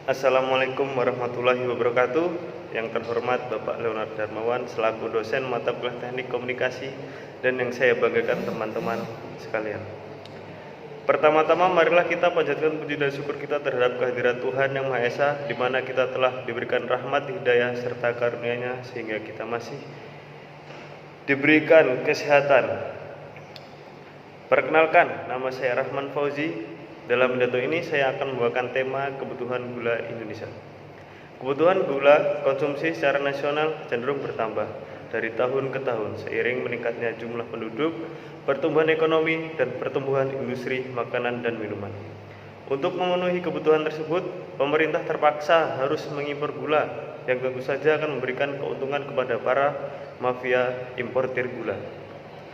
Assalamualaikum warahmatullahi wabarakatuh. Yang terhormat Bapak Leonard Darmawan selaku dosen mata kuliah Teknik Komunikasi dan yang saya banggakan teman-teman sekalian. Pertama-tama marilah kita panjatkan puji dan syukur kita terhadap kehadirat Tuhan Yang Maha Esa, di mana kita telah diberikan rahmat, hidayah serta karunia-Nya sehingga kita masih diberikan kesehatan. Perkenalkan, nama saya Rahman Fauzi. Dalam pidato ini saya akan membawakan tema kebutuhan gula Indonesia. Kebutuhan gula konsumsi secara nasional cenderung bertambah dari tahun ke tahun seiring meningkatnya jumlah penduduk, pertumbuhan ekonomi, dan pertumbuhan industri makanan dan minuman. Untuk memenuhi kebutuhan tersebut, pemerintah terpaksa harus mengimpor gula yang tentu saja akan memberikan keuntungan kepada para mafia importir gula.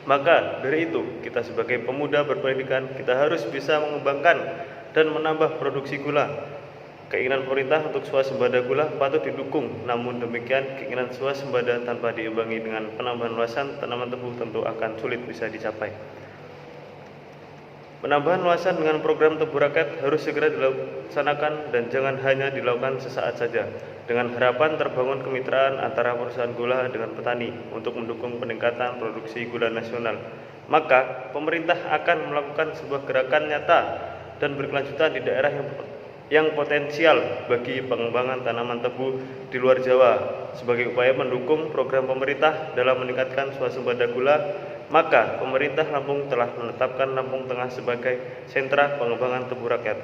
Maka dari itu, kita sebagai pemuda berpendidikan, kita harus bisa mengembangkan dan menambah produksi gula. Keinginan pemerintah untuk swasembada gula patut didukung, namun demikian keinginan swasembada tanpa diimbangi dengan penambahan luasan tanaman tebu tentu akan sulit bisa dicapai. Penambahan luasan dengan program tebu rakyat harus segera dilaksanakan dan jangan hanya dilakukan sesaat saja, dengan harapan terbangun kemitraan antara perusahaan gula dengan petani untuk mendukung peningkatan produksi gula nasional. Maka pemerintah akan melakukan sebuah gerakan nyata dan berkelanjutan di daerah yang potensial bagi pengembangan tanaman tebu di luar Jawa sebagai upaya mendukung program pemerintah dalam meningkatkan swasembada gula. Maka pemerintah Lampung telah menetapkan Lampung Tengah sebagai sentra pengembangan tebu rakyat.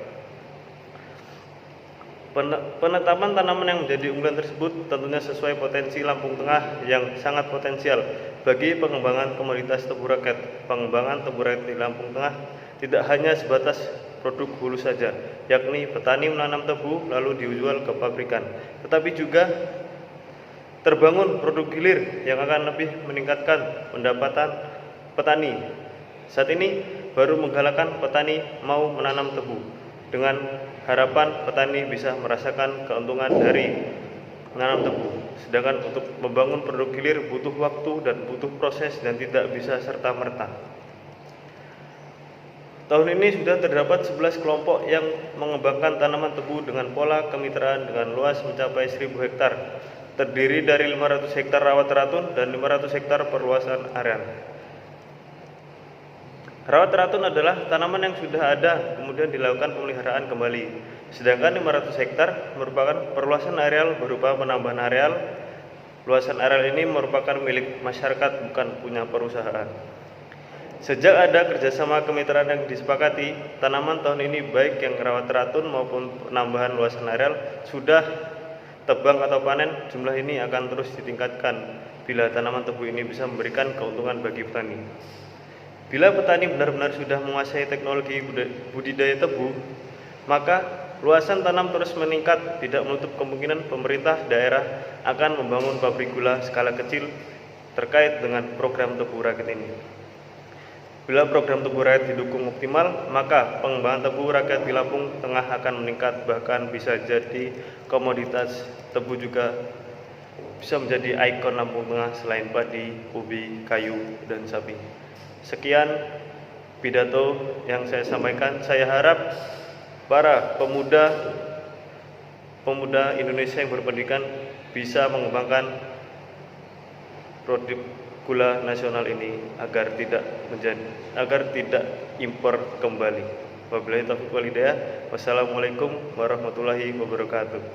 Penetapan tanaman yang menjadi unggulan tersebut tentunya sesuai potensi Lampung Tengah yang sangat potensial bagi pengembangan komoditas tebu rakyat. Pengembangan tebu rakyat di Lampung Tengah tidak hanya sebatas produk hulu saja, yakni petani menanam tebu lalu dijual ke pabrikan, tetapi juga terbangun produk hilir yang akan lebih meningkatkan pendapatan petani. Saat ini baru menggalakkan petani mau menanam tebu dengan harapan petani bisa merasakan keuntungan dari menanam tebu. Sedangkan untuk membangun produk hilir butuh waktu dan butuh proses dan tidak bisa serta-merta. Tahun ini sudah terdapat 11 kelompok yang mengembangkan tanaman tebu dengan pola kemitraan dengan luas mencapai 1000 hektar. Terdiri dari 500 hektar rawat ratun dan 500 hektar perluasan areal. Rawat ratun adalah tanaman yang sudah ada kemudian dilakukan pemeliharaan kembali. Sedangkan 500 hektar merupakan perluasan areal berupa penambahan areal. Luasan areal ini merupakan milik masyarakat, bukan punya perusahaan. Sejak ada kerjasama kemitraan yang disepakati, tanaman tahun ini baik yang rawat ratun maupun penambahan luasan areal sudah tebang atau panen, jumlah ini akan terus ditingkatkan bila tanaman tebu ini bisa memberikan keuntungan bagi petani. Bila petani benar-benar sudah menguasai teknologi budidaya tebu, maka luasan tanam terus meningkat, tidak menutup kemungkinan pemerintah daerah akan membangun pabrik gula skala kecil terkait dengan program tebu rakyat ini. Bila program tebu rakyat didukung optimal, maka pengembangan tebu rakyat di Lampung Tengah akan meningkat, bahkan bisa jadi komoditas tebu juga bisa menjadi ikon Lampung Tengah selain padi, ubi, kayu, dan sapi. Sekian pidato yang saya sampaikan. Saya harap para pemuda Indonesia yang berpendidikan bisa mengembangkan produk gula nasional ini agar tidak impor kembali. Wabillahi taufiq wal hidayah. Wassalamualaikum warahmatullahi wabarakatuh.